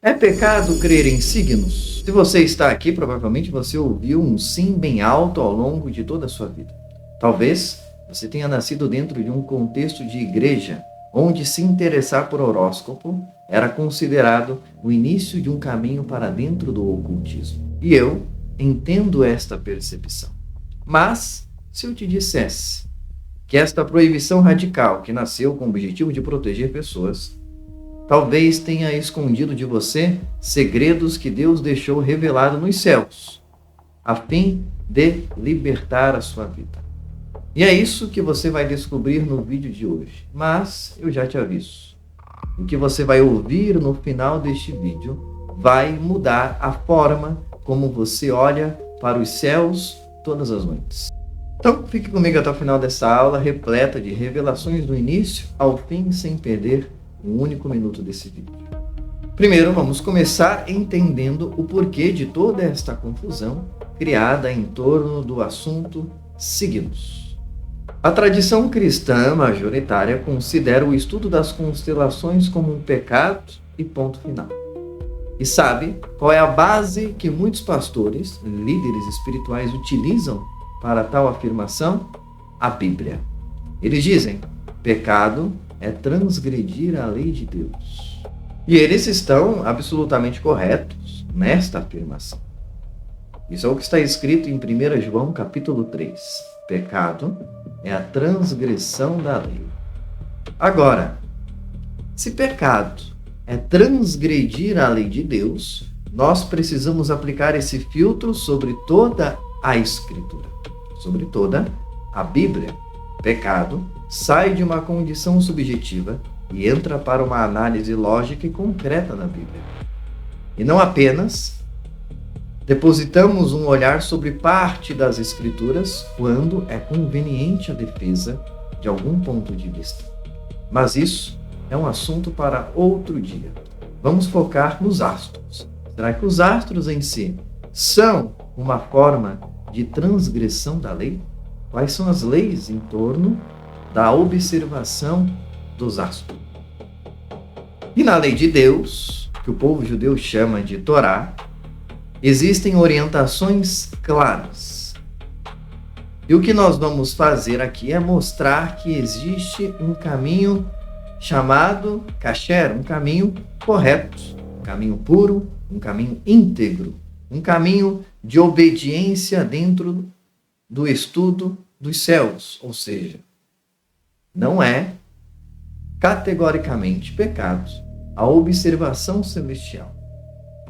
É pecado crer em signos? Se você está aqui, provavelmente você ouviu um sim bem alto ao longo de toda a sua vida. Talvez você tenha nascido dentro de um contexto de igreja, onde se interessar por horóscopo era considerado o início de um caminho para dentro do ocultismo. E eu entendo esta percepção. Mas, se eu te dissesse que esta proibição radical, que nasceu com o objetivo de proteger pessoas, talvez tenha escondido de você segredos que Deus deixou revelado nos céus, a fim de libertar a sua vida. E é isso que você vai descobrir no vídeo de hoje. Mas eu já te aviso, o que você vai ouvir no final deste vídeo vai mudar a forma como você olha para os céus todas as noites. Então, fique comigo até o final dessa aula repleta de revelações do início ao fim, sem perder um único minuto desse vídeo. Primeiro, vamos começar entendendo o porquê de toda esta confusão criada em torno do assunto signos. A tradição cristã majoritária considera o estudo das constelações como um pecado e ponto final. E sabe qual é a base que muitos pastores, líderes espirituais utilizam para tal afirmação? A Bíblia. Eles dizem: pecado é transgredir a lei de Deus. E eles estão absolutamente corretos nesta afirmação. Isso é o que está escrito em 1 João capítulo 3. Pecado é a transgressão da lei. Agora, se pecado é transgredir a lei de Deus, nós precisamos aplicar esse filtro sobre toda a Escritura, sobre toda a Bíblia. Pecado sai de uma condição subjetiva e entra para uma análise lógica e concreta na Bíblia. E não apenas depositamos um olhar sobre parte das Escrituras quando é conveniente a defesa de algum ponto de vista. Mas isso é um assunto para outro dia. Vamos focar nos astros. Será que os astros em si são uma forma de transgressão da lei? Quais são as leis em torno da observação dos astros? E na lei de Deus, que o povo judeu chama de Torá, existem orientações claras. E o que nós vamos fazer aqui é mostrar que existe um caminho chamado kasher, um caminho correto, um caminho puro, um caminho íntegro, um caminho de obediência dentro do estudo dos céus, ou seja, não é categoricamente pecado a observação celestial.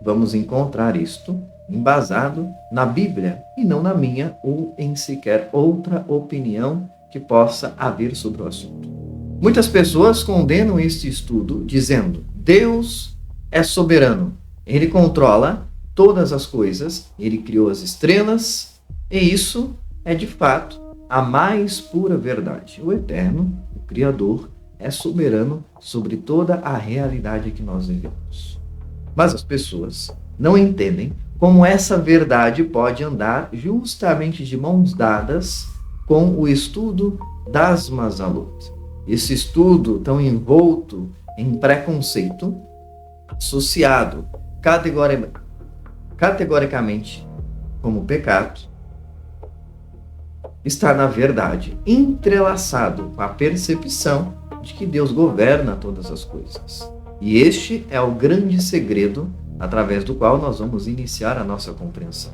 Vamos encontrar isto embasado na Bíblia e não na minha ou em sequer outra opinião que possa haver sobre o assunto. Muitas pessoas condenam este estudo dizendo: Deus é soberano, Ele controla todas as coisas, Ele criou as estrelas, e isso é de fato a mais pura verdade. O Eterno, o Criador, é soberano sobre toda a realidade que nós vivemos. Mas as pessoas não entendem como essa verdade pode andar justamente de mãos dadas com o estudo das Mazalot. Esse estudo tão envolto em preconceito, associado categoricamente como pecado, está, na verdade, entrelaçado com a percepção de que Deus governa todas as coisas. E este é o grande segredo através do qual nós vamos iniciar a nossa compreensão.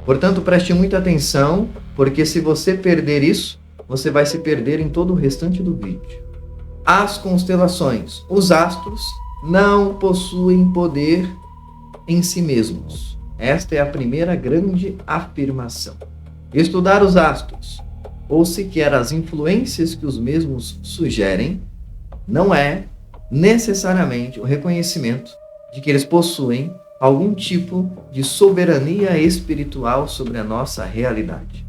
Portanto, preste muita atenção, porque se você perder isso, você vai se perder em todo o restante do vídeo. As constelações, os astros, não possuem poder em si mesmos. Esta é a primeira grande afirmação. Estudar os astros, ou sequer as influências que os mesmos sugerem, não é necessariamente o reconhecimento de que eles possuem algum tipo de soberania espiritual sobre a nossa realidade.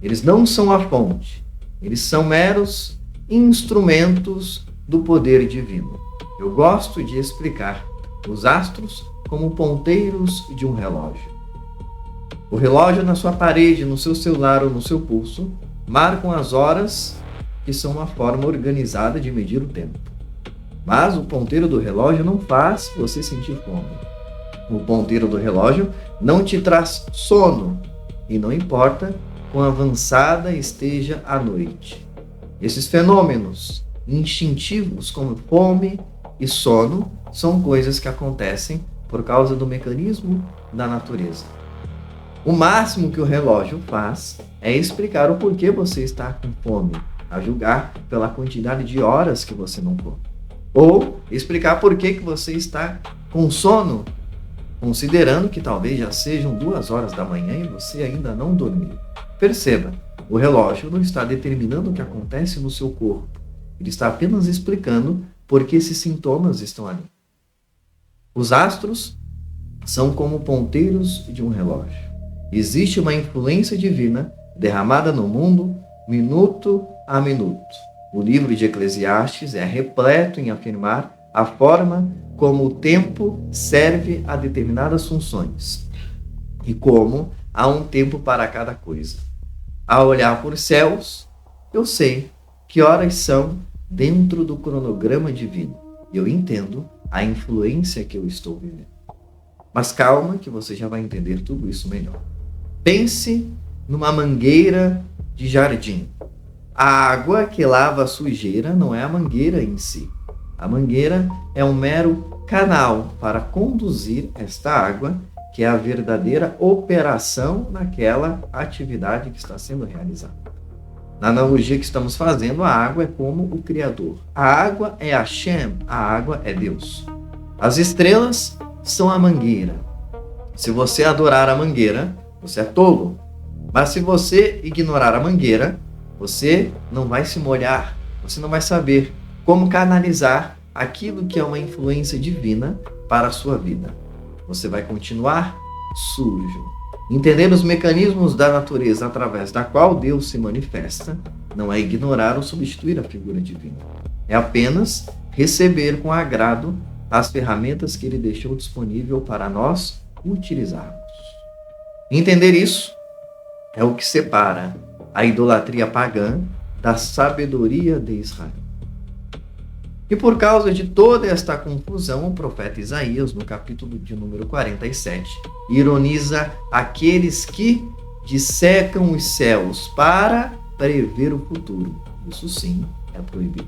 Eles não são a fonte, eles são meros instrumentos do poder divino. Eu gosto de explicar os astros como ponteiros de um relógio. O relógio na sua parede, no seu celular ou no seu pulso, marcam as horas, que são uma forma organizada de medir o tempo. Mas o ponteiro do relógio não faz você sentir fome. O ponteiro do relógio não te traz sono, e não importa quão avançada esteja a noite. Esses fenômenos instintivos, como fome e sono, são coisas que acontecem por causa do mecanismo da natureza. O máximo que o relógio faz é explicar o porquê você está com fome, a julgar pela quantidade de horas que você não come. Ou explicar por que você está com sono, considerando que talvez já sejam 2 horas da manhã e você ainda não dormiu. Perceba, o relógio não está determinando o que acontece no seu corpo. Ele está apenas explicando por que esses sintomas estão ali. Os astros são como ponteiros de um relógio. Existe uma influência divina derramada no mundo, minuto a minuto. O livro de Eclesiastes é repleto em afirmar a forma como o tempo serve a determinadas funções e como há um tempo para cada coisa. Ao olhar por céus, eu sei que horas são dentro do cronograma divino. Eu entendo a influência que eu estou vivendo. Mas calma que você já vai entender tudo isso melhor. Pense numa mangueira de jardim. A água que lava a sujeira não é a mangueira em si. A mangueira é um mero canal para conduzir esta água, que é a verdadeira operação naquela atividade que está sendo realizada. Na analogia que estamos fazendo, a água é como o Criador. A água é Hashem, a água é Deus. As estrelas são a mangueira. Se você adorar a mangueira, você é tolo. Mas se você ignorar a mangueira, você não vai se molhar, você não vai saber como canalizar aquilo que é uma influência divina para a sua vida. Você vai continuar sujo. Entender os mecanismos da natureza através da qual Deus se manifesta não é ignorar ou substituir a figura divina. É apenas receber com agrado as ferramentas que Ele deixou disponível para nós utilizarmos. Entender isso é o que separa a idolatria pagã da sabedoria de Israel. E por causa de toda esta confusão, o profeta Isaías, no capítulo de número 47, ironiza aqueles que dissecam os céus para prever o futuro. Isso sim é proibido.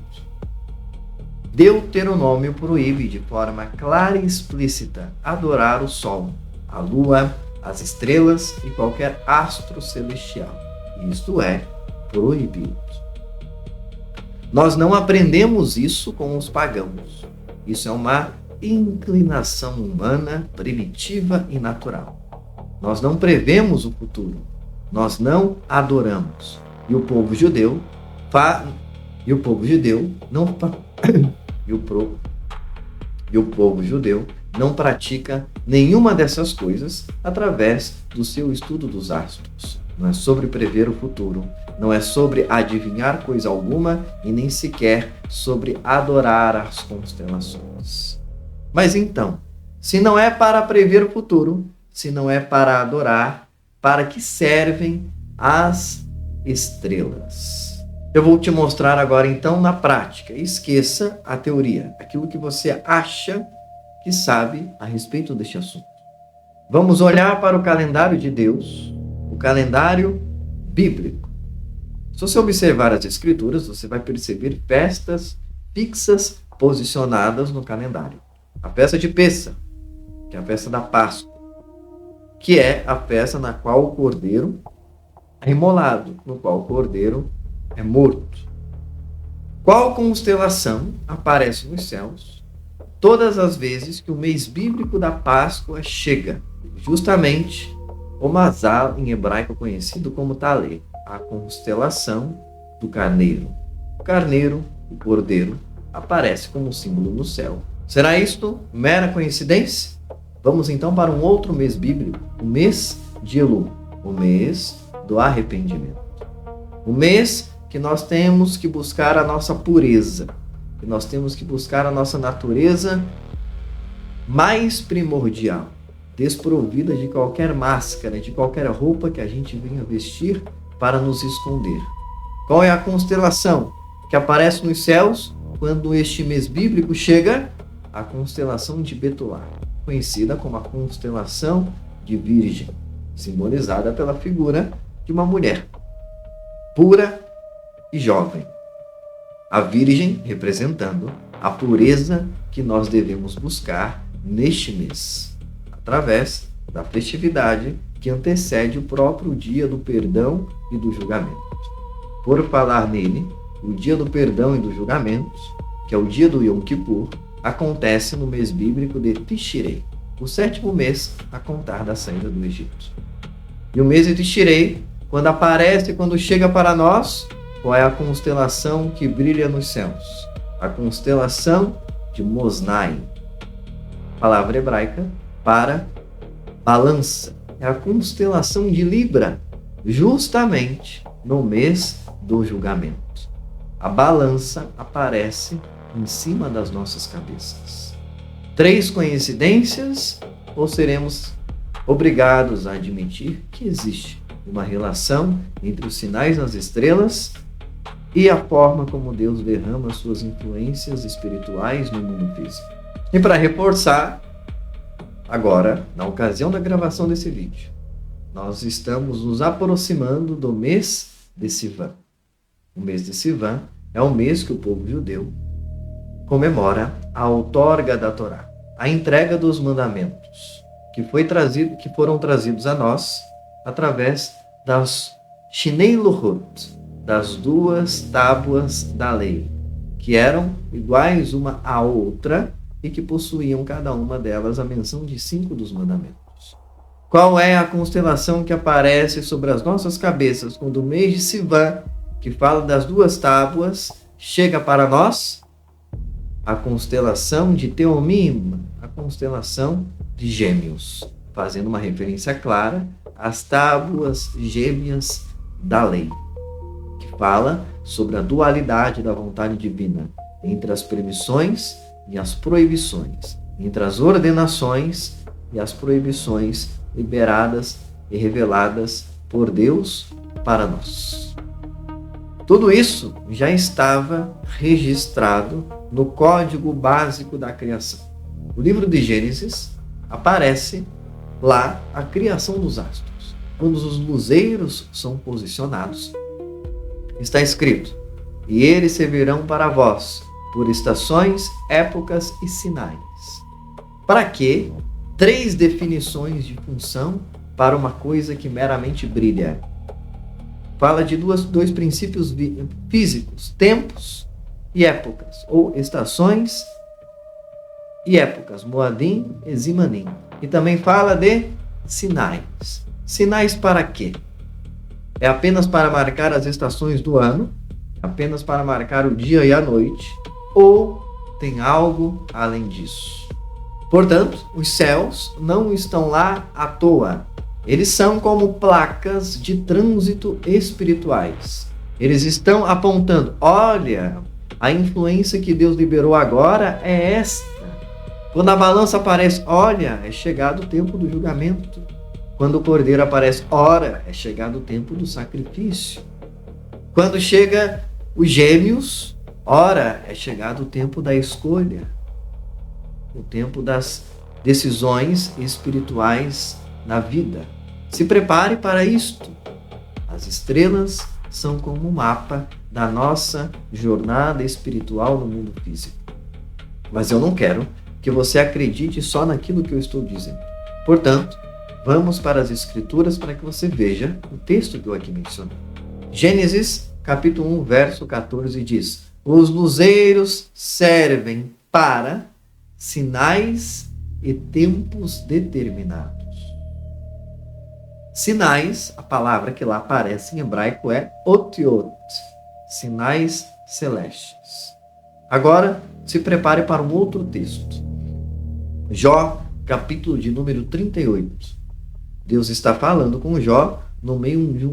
Deuteronômio proíbe de forma clara e explícita adorar o sol, a lua, as estrelas e qualquer astro celestial. Isto é proibido. Nós não aprendemos isso com os pagãos. Isso é uma inclinação humana, primitiva e natural. Nós não prevemos o futuro. Nós não adoramos. E o povo judeu não pratica nenhuma dessas coisas através do seu estudo dos astros. Não é sobre prever o futuro, não é sobre adivinhar coisa alguma e nem sequer sobre adorar as constelações. Mas então, se não é para prever o futuro, se não é para adorar, para que servem as estrelas? Eu vou te mostrar agora então na prática. Esqueça a teoria, aquilo que você acha que sabe a respeito deste assunto. Vamos olhar para o calendário de Deus, o calendário bíblico. Se você observar as escrituras, você vai perceber festas fixas posicionadas no calendário. A festa de Pêssar, que é a festa da Páscoa, que é a festa na qual o cordeiro é imolado, no qual o cordeiro é morto. Qual constelação aparece nos céus todas as vezes que o mês bíblico da Páscoa chega? Justamente o Mazal, em hebraico conhecido como Talê, a constelação do carneiro. O carneiro, o cordeiro, aparece como símbolo no céu. Será isto mera coincidência? Vamos então para um outro mês bíblico, o mês de Elul, o mês do arrependimento. O mês que nós temos que buscar a nossa pureza, que nós temos que buscar a nossa natureza mais primordial, desprovida de qualquer máscara, de qualquer roupa que a gente venha vestir para nos esconder. Qual é a constelação que aparece nos céus quando este mês bíblico chega? A constelação de Betulá. conhecida como a constelação de Virgem, simbolizada pela figura de uma mulher pura e jovem. A Virgem representando a pureza que nós devemos buscar neste mês, através da festividade que antecede o próprio dia do perdão e do julgamento. Por falar nele, o dia do perdão e do julgamento, que é o dia do Yom Kippur, acontece no mês bíblico de Tishrei, o 7º mês a contar da saída do Egito. E o mês de Tishrei, quando chega para nós, qual é a constelação que brilha nos céus? A constelação de Mosnai, palavra hebraica para balança. É a constelação de Libra, justamente no mês do julgamento. A balança aparece em cima das nossas cabeças. 3 coincidências, ou seremos obrigados a admitir que existe uma relação entre os sinais nas estrelas e a forma como Deus derrama suas influências espirituais no mundo físico. E para reforçar, agora, na ocasião da gravação desse vídeo, nós estamos nos aproximando do mês de Sivan. O mês de Sivan é o mês que o povo judeu comemora a outorga da Torá, a entrega dos mandamentos, que foram trazidos a nós através das Shnei Luchot, das 2 tábuas da lei, que eram iguais uma à outra e que possuíam cada uma delas a menção de 5 dos mandamentos. Qual é a constelação que aparece sobre as nossas cabeças quando o mês de Sivan, que fala das 2 tábuas, chega para nós? A constelação de Teomim, a constelação de Gêmeos, fazendo uma referência clara às tábuas gêmeas da lei, que fala sobre a dualidade da vontade divina entre as permissões e as proibições, entre as ordenações e as proibições liberadas e reveladas por Deus para nós. Tudo isso já estava registrado no Código Básico da Criação. O livro de Gênesis aparece lá a criação dos astros. Quando os luzeiros são posicionados, está escrito: e eles servirão para vós por estações, épocas e sinais. Para quê? 3 definições de função para uma coisa que meramente brilha. Fala de 2 princípios físicos, tempos e épocas, ou estações e épocas, Moadim e Zimanim. E também fala de sinais. Sinais para quê? É apenas para marcar as estações do ano? Apenas para marcar o dia e a noite? Ou tem algo além disso? Portanto, os céus não estão lá à toa. Eles são como placas de trânsito espirituais. Eles estão apontando: olha, a influência que Deus liberou agora é esta. Quando a balança aparece, olha, é chegado o tempo do julgamento. Quando o cordeiro aparece, ora, é chegado o tempo do sacrifício. Quando chega os gêmeos, ora, é chegado o tempo da escolha. O tempo das decisões espirituais na vida. Se prepare para isto. As estrelas são como um mapa da nossa jornada espiritual no mundo físico. Mas eu não quero que você acredite só naquilo que eu estou dizendo. Portanto, vamos para as Escrituras para que você veja o texto que eu aqui mencionei. Gênesis, capítulo 1, verso 14 diz: os luzeiros servem para sinais e tempos determinados. Sinais, a palavra que lá aparece em hebraico é otiot, sinais celestes. Agora, se prepare para um outro texto. Jó, capítulo de número 38. Deus está falando com Jó no meio de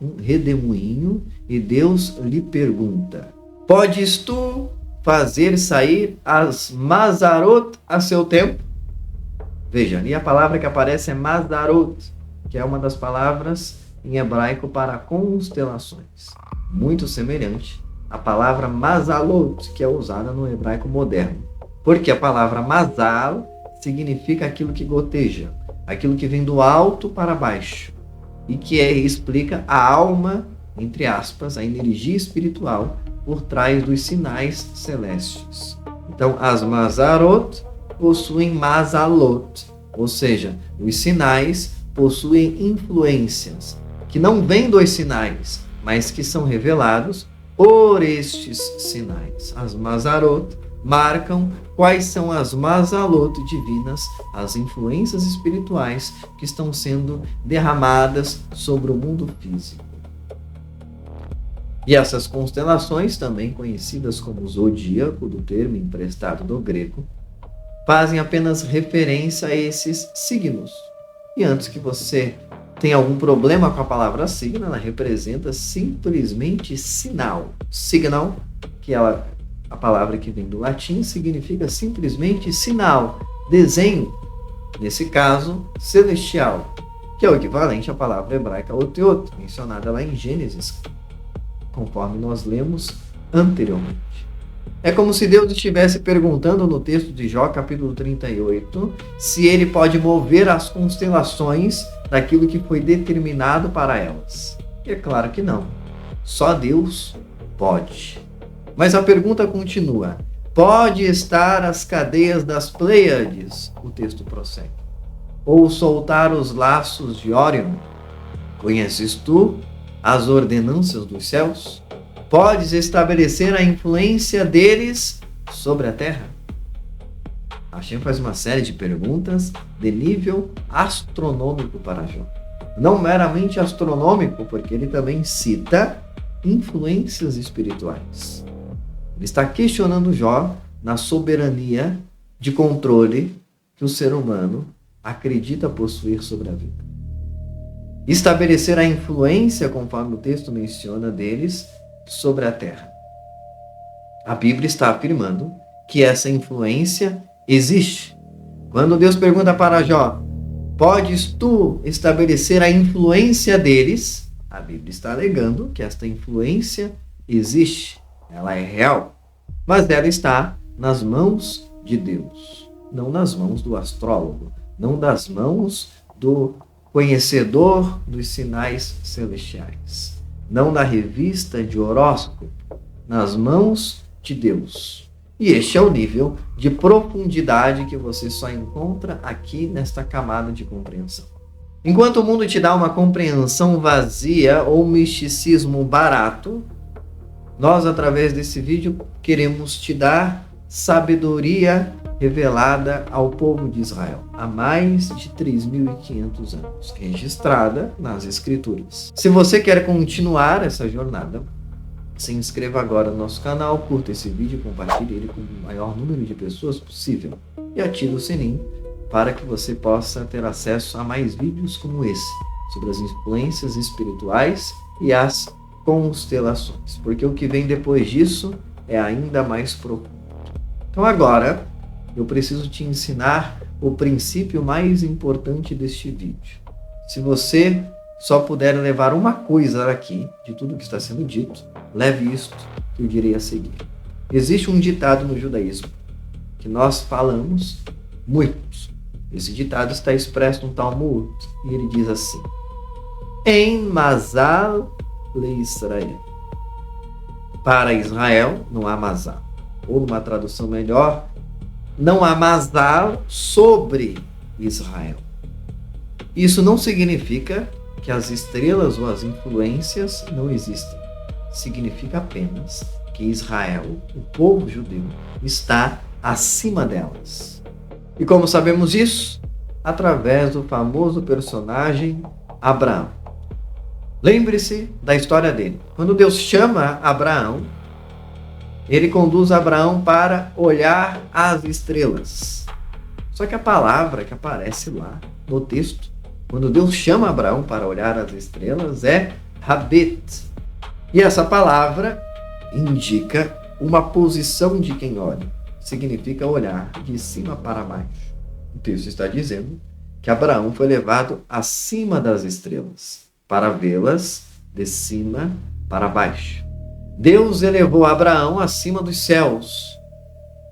um redemoinho e Deus lhe pergunta: podes tu fazer sair as Mazarot a seu tempo? Veja, ali a palavra que aparece é Mazarot, que é uma das palavras em hebraico para constelações. Muito semelhante à palavra Mazalot, que é usada no hebraico moderno Porque a palavra mazal significa aquilo que goteja, aquilo que vem do alto para baixo, e que explica a alma, entre aspas, a energia espiritual por trás dos sinais celestes. Então, as mazarot possuem mazalot, ou seja, os sinais possuem influências que não vêm dos sinais, mas que são revelados por estes sinais. As mazarot marcam quais são as mazalot divinas, as influências espirituais que estão sendo derramadas sobre o mundo físico. E essas constelações, também conhecidas como zodíaco, do termo emprestado do grego, fazem apenas referência a esses signos. E antes que você tenha algum problema com a palavra signo, ela representa simplesmente sinal. Signal, que é a palavra que vem do latim, significa simplesmente sinal, desenho, nesse caso, celestial, que é o equivalente à palavra hebraica oteot, mencionada lá em Gênesis, conforme nós lemos anteriormente. É como se Deus estivesse perguntando no texto de Jó, capítulo 38, se ele pode mover as constelações daquilo que foi determinado para elas. E é claro que não. Só Deus pode. Mas a pergunta continua. Pode estar as cadeias das Pleiades? O texto prossegue. Ou soltar os laços de Órion? Conheces tu as ordenanças dos céus? Podes estabelecer a influência deles sobre a terra? Hashem faz uma série de perguntas de nível astronômico para Jó. Não meramente astronômico, porque ele também cita influências espirituais. Ele está questionando Jó na soberania de controle que o ser humano acredita possuir sobre a vida. Estabelecer a influência, conforme o texto menciona, deles sobre a terra. A Bíblia está afirmando que essa influência existe. Quando Deus pergunta para Jó, podes tu estabelecer a influência deles? A Bíblia está alegando que esta influência existe, ela é real, mas ela está nas mãos de Deus, não nas mãos do astrólogo, não das mãos do conhecedor dos sinais celestiais, não na revista de horóscopo, nas mãos de Deus. E este é o nível de profundidade que você só encontra aqui nesta camada de compreensão. Enquanto o mundo te dá uma compreensão vazia ou misticismo barato, nós, através desse vídeo, queremos te dar sabedoria revelada ao povo de Israel há mais de 3.500 anos, registrada nas Escrituras. Se você quer continuar essa jornada, se inscreva agora no nosso canal, curta esse vídeo, compartilhe ele com o maior número de pessoas possível e ative o sininho para que você possa ter acesso a mais vídeos como esse, sobre as influências espirituais e as constelações, porque o que vem depois disso é ainda mais profundo. Então agora, eu preciso te ensinar o princípio mais importante deste vídeo. Se você só puder levar uma coisa daqui, de tudo que está sendo dito, leve isto que eu direi a seguir. Existe um ditado no judaísmo que nós falamos muito. Esse ditado está expresso no Talmud e ele diz assim: Em Mazal le Israel. Para Israel não há Mazal. Ou numa tradução melhor, não há Mazal sobre Israel. Isso não significa que as estrelas ou as influências não existem. Significa apenas que Israel, o povo judeu, está acima delas. E como sabemos isso? Através do famoso personagem Abraão. Lembre-se da história dele. Quando Deus chama Abraão, ele conduz Abraão para olhar as estrelas. Só que a palavra que aparece lá no texto, quando Deus chama Abraão para olhar as estrelas, é Habet. E essa palavra indica uma posição de quem olha. Significa olhar de cima para baixo. O texto está dizendo que Abraão foi levado acima das estrelas, para vê-las de cima para baixo. Deus elevou Abraão acima dos céus,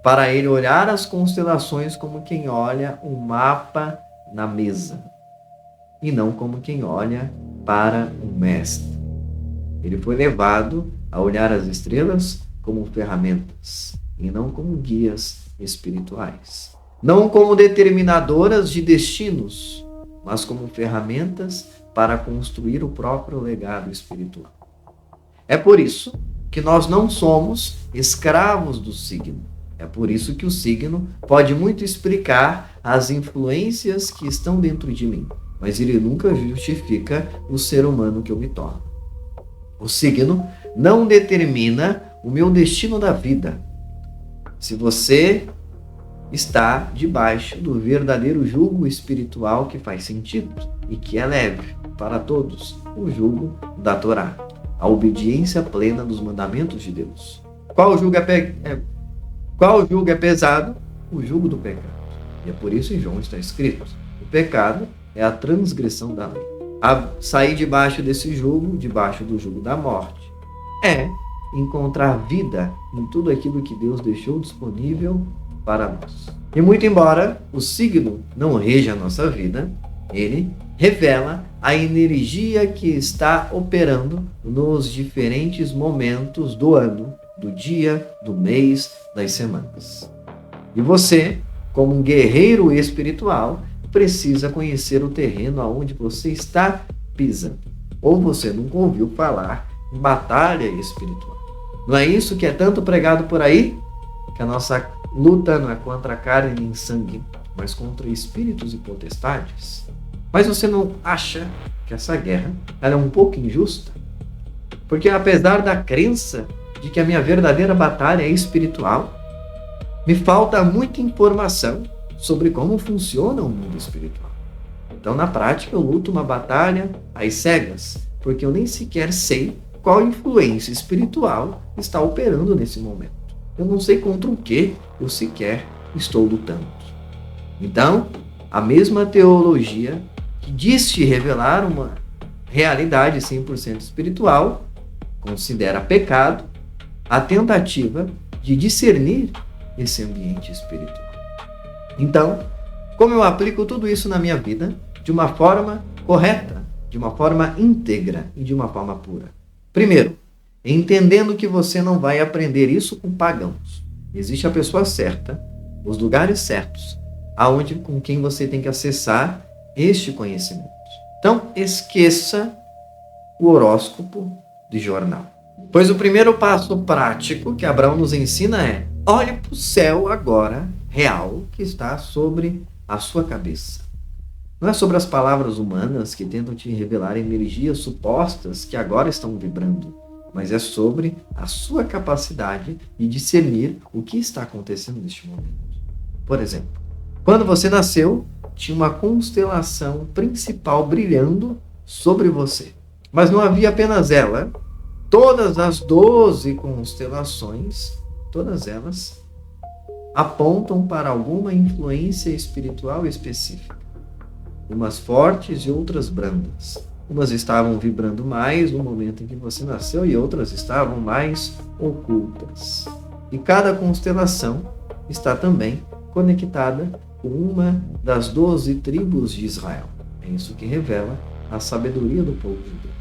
para ele olhar as constelações como quem olha um mapa na mesa, e não como quem olha para um mestre. Ele foi levado a olhar as estrelas como ferramentas, e não como guias espirituais. Não como determinadoras de destinos, mas como ferramentas para construir o próprio legado espiritual. É por isso que nós não somos escravos do signo. É por isso que o signo pode muito explicar as influências que estão dentro de mim, mas ele nunca justifica o ser humano que eu me torno. O signo não determina o meu destino da vida. Se você está debaixo do verdadeiro jugo espiritual que faz sentido e que é leve para todos, o jugo da Torá, a obediência plena dos mandamentos de Deus. Qual jugo é pesado? O jugo do pecado. E é por isso em João está escrito: o pecado é a transgressão da lei. A sair debaixo desse jugo, debaixo do jugo da morte, é encontrar vida em tudo aquilo que Deus deixou disponível para nós. E muito embora o signo não reja a nossa vida, ele revela a energia que está operando nos diferentes momentos do ano, do dia, do mês, das semanas. E você, como um guerreiro espiritual, precisa conhecer o terreno aonde você está pisando. Ou você nunca ouviu falar em batalha espiritual. Não é isso que é tanto pregado por aí? Que a nossa luta não é contra a carne nem sangue, mas contra espíritos e potestades. Mas você não acha que essa guerra ela é um pouco injusta? Porque apesar da crença de que a minha verdadeira batalha é espiritual, me falta muita informação sobre como funciona o mundo espiritual. Então, na prática, eu luto uma batalha às cegas, porque eu nem sequer sei qual influência espiritual está operando nesse momento. Eu não sei contra o que eu sequer estou lutando. Então, a mesma teologia que diz te revelar uma realidade 100% espiritual, considera pecado a tentativa de discernir esse ambiente espiritual. Então, como eu aplico tudo isso na minha vida de uma forma correta, de uma forma íntegra e de uma forma pura? Primeiro, entendendo que você não vai aprender isso com pagãos. Existe a pessoa certa, os lugares certos, aonde com quem você tem que acessar este conhecimento. Então, esqueça o horóscopo de jornal. Pois o primeiro passo prático que Abraão nos ensina é: olhe para o céu agora, real, que está sobre a sua cabeça. Não é sobre as palavras humanas que tentam te revelar energias supostas que agora estão vibrando, mas é sobre a sua capacidade de discernir o que está acontecendo neste momento. Por exemplo, quando você nasceu, tinha uma constelação principal brilhando sobre você. Mas não havia apenas ela. Todas as 12 constelações, todas elas apontam para alguma influência espiritual específica. Umas fortes e outras brandas. Umas estavam vibrando mais no momento em que você nasceu e outras estavam mais ocultas. E cada constelação está também conectada com uma das 12 tribos de Israel. É isso que revela a sabedoria do povo judeu.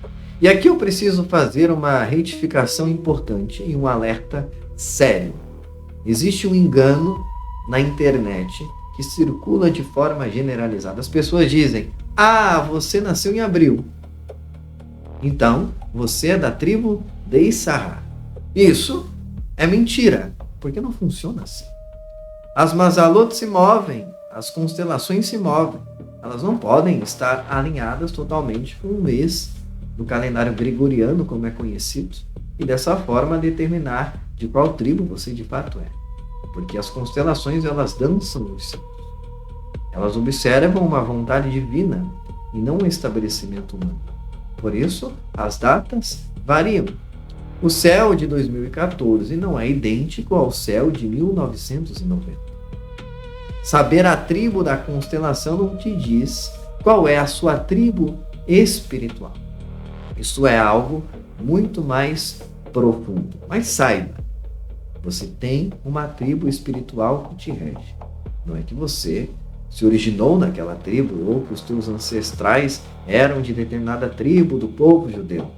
E aqui eu preciso fazer uma retificação importante e um alerta sério. Existe um engano na internet que circula de forma generalizada. As pessoas dizem: ah, você nasceu em abril, então você é da tribo de Issachar. Isso é mentira, porque não funciona assim. As Mazalot se movem, as constelações se movem. Elas não podem estar alinhadas totalmente com o mês do calendário gregoriano, como é conhecido, e dessa forma determinar de qual tribo você de fato é. Porque as constelações, elas dançam nos céus. Elas observam uma vontade divina e não um estabelecimento humano. Por isso, as datas variam. O céu de 2014 não é idêntico ao céu de 1990. Saber a tribo da constelação não te diz qual é a sua tribo espiritual. Isso é algo muito mais profundo. Mas saiba Você tem uma tribo espiritual que te rege. Não é que você se originou naquela tribo ou que os teus ancestrais eram de determinada tribo do povo judeu.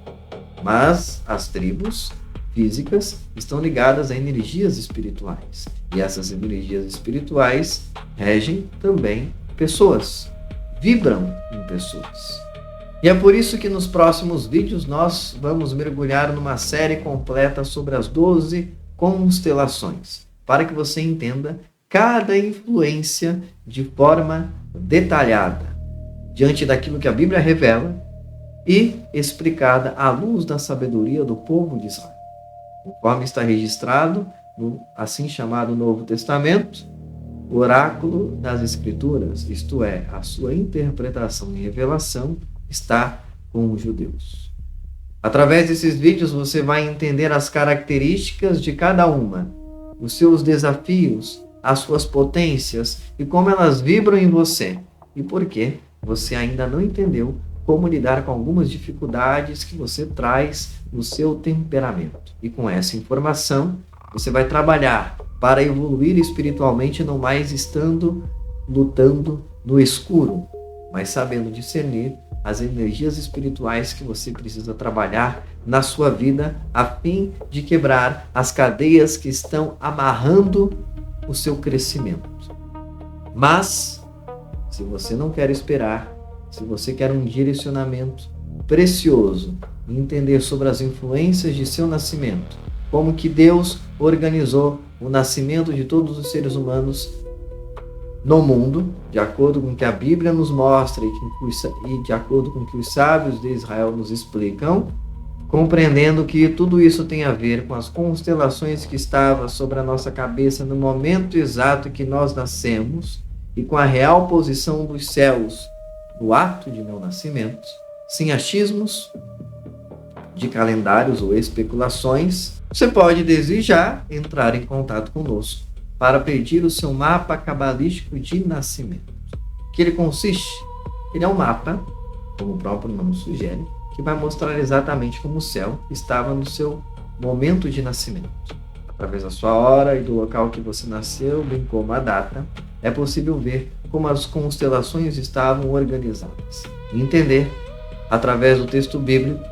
Mas as tribos físicas estão ligadas a energias espirituais. E essas energias espirituais regem também pessoas, vibram em pessoas. E é por isso que nos próximos vídeos nós vamos mergulhar numa série completa sobre as 12 constelações, para que você entenda cada influência de forma detalhada, diante daquilo que a Bíblia revela e explicada à luz da sabedoria do povo de Israel. Conforme está registrado no assim chamado Novo Testamento, o oráculo das Escrituras, isto é, a sua interpretação e revelação, está com os judeus. Através desses vídeos você vai entender as características de cada uma, os seus desafios, as suas potências e como elas vibram em você e por que você ainda não entendeu como lidar com algumas dificuldades que você traz no seu temperamento. E com essa informação, você vai trabalhar para evoluir espiritualmente, não mais estando lutando no escuro, mas sabendo discernir as energias espirituais que você precisa trabalhar na sua vida a fim de quebrar as cadeias que estão amarrando o seu crescimento. Mas, se você não quer esperar, se você quer um direcionamento precioso e entender sobre as influências de seu nascimento, como que Deus organizou o nascimento de todos os seres humanos no mundo, de acordo com o que a Bíblia nos mostra e de acordo com o que os sábios de Israel nos explicam, compreendendo que tudo isso tem a ver com as constelações que estavam sobre a nossa cabeça no momento exato que nós nascemos e com a real posição dos céus no ato de meu nascimento, sem achismos de calendários ou especulações, você pode desejar entrar em contato conosco para pedir o seu mapa cabalístico de nascimento. Que ele consiste? Ele é um mapa, como o próprio nome sugere, que vai mostrar exatamente como o céu estava no seu momento de nascimento. Através da sua hora e do local que você nasceu, bem como a data, é possível ver como as constelações estavam organizadas. E entender, através do texto bíblico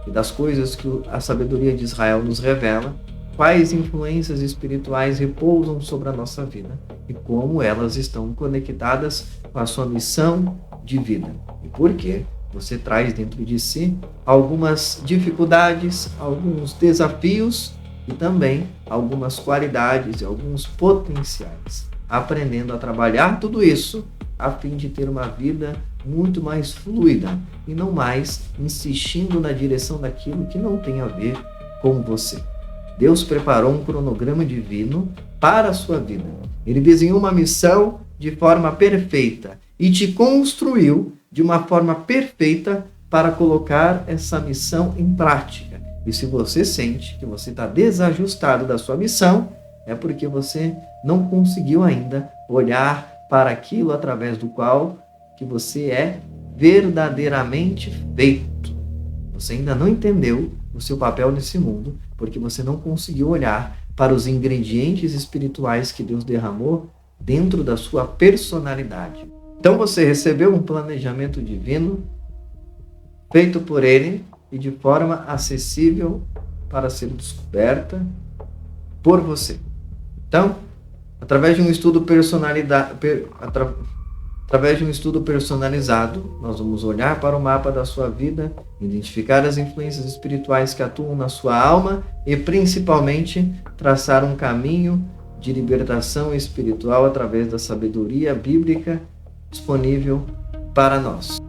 e das coisas que a sabedoria de Israel nos revela, quais influências espirituais repousam sobre a nossa vida e como elas estão conectadas com a sua missão de vida. E por quê? Você traz dentro de si algumas dificuldades, alguns desafios e também algumas qualidades e alguns potenciais, aprendendo a trabalhar tudo isso a fim de ter uma vida muito mais fluida e não mais insistindo na direção daquilo que não tem a ver com você. Deus preparou um cronograma divino para a sua vida. Ele desenhou uma missão de forma perfeita e te construiu de uma forma perfeita para colocar essa missão em prática. E se você sente que você está desajustado da sua missão, é porque você não conseguiu ainda olhar para aquilo através do qual que você é verdadeiramente feito. Você ainda não entendeu o seu papel nesse mundo, porque você não conseguiu olhar para os ingredientes espirituais que Deus derramou dentro da sua personalidade. Então você recebeu um planejamento divino feito por Ele e de forma acessível para ser descoberta por você. Então, através de um estudo personalizado, nós vamos olhar para o mapa da sua vida, identificar as influências espirituais que atuam na sua alma e, principalmente, traçar um caminho de libertação espiritual através da sabedoria bíblica disponível para nós.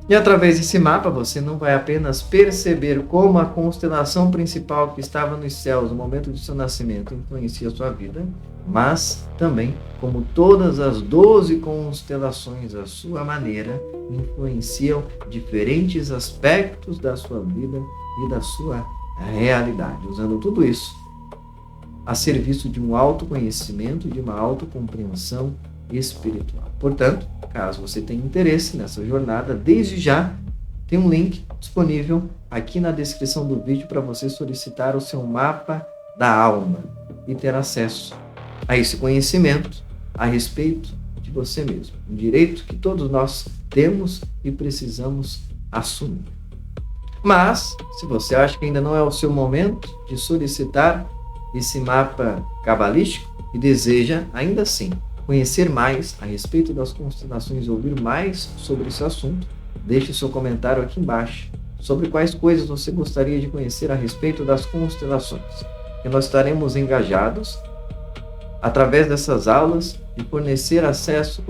E através desse mapa você não vai apenas perceber como a constelação principal que estava nos céus no momento de seu nascimento influencia a sua vida, mas também como todas as 12 constelações à sua maneira influenciam diferentes aspectos da sua vida e da sua realidade, usando tudo isso a serviço de um autoconhecimento, de uma autocompreensão espiritual. Portanto, caso você tenha interesse nessa jornada, desde já tem um link disponível aqui na descrição do vídeo para você solicitar o seu mapa da alma. e ter acesso a esse conhecimento a respeito de você mesmo. Um direito que todos nós temos e precisamos assumir. Mas, se você acha que ainda não é o seu momento de solicitar esse mapa cabalístico e deseja, ainda assim, conhecer mais a respeito das constelações e ouvir mais sobre esse assunto, deixe seu comentário aqui embaixo sobre quais coisas você gostaria de conhecer a respeito das constelações. E nós estaremos engajados, através dessas aulas, de fornecer acesso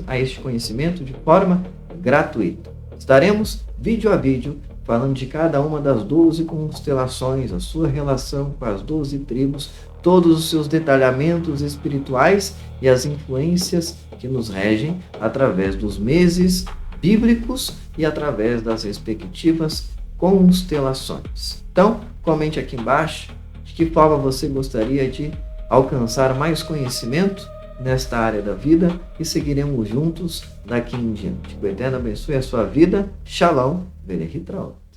a este conhecimento de forma gratuita. Estaremos, vídeo a vídeo, falando de cada uma das 12 constelações, a sua relação com as 12 tribos, todos os seus detalhamentos espirituais e as influências que nos regem através dos meses bíblicos e através das respectivas constelações. Então, comente aqui embaixo de que forma você gostaria de alcançar mais conhecimento nesta área da vida e seguiremos juntos daqui em diante. Que o Eterno abençoe a sua vida. Shalom, Verehitraot.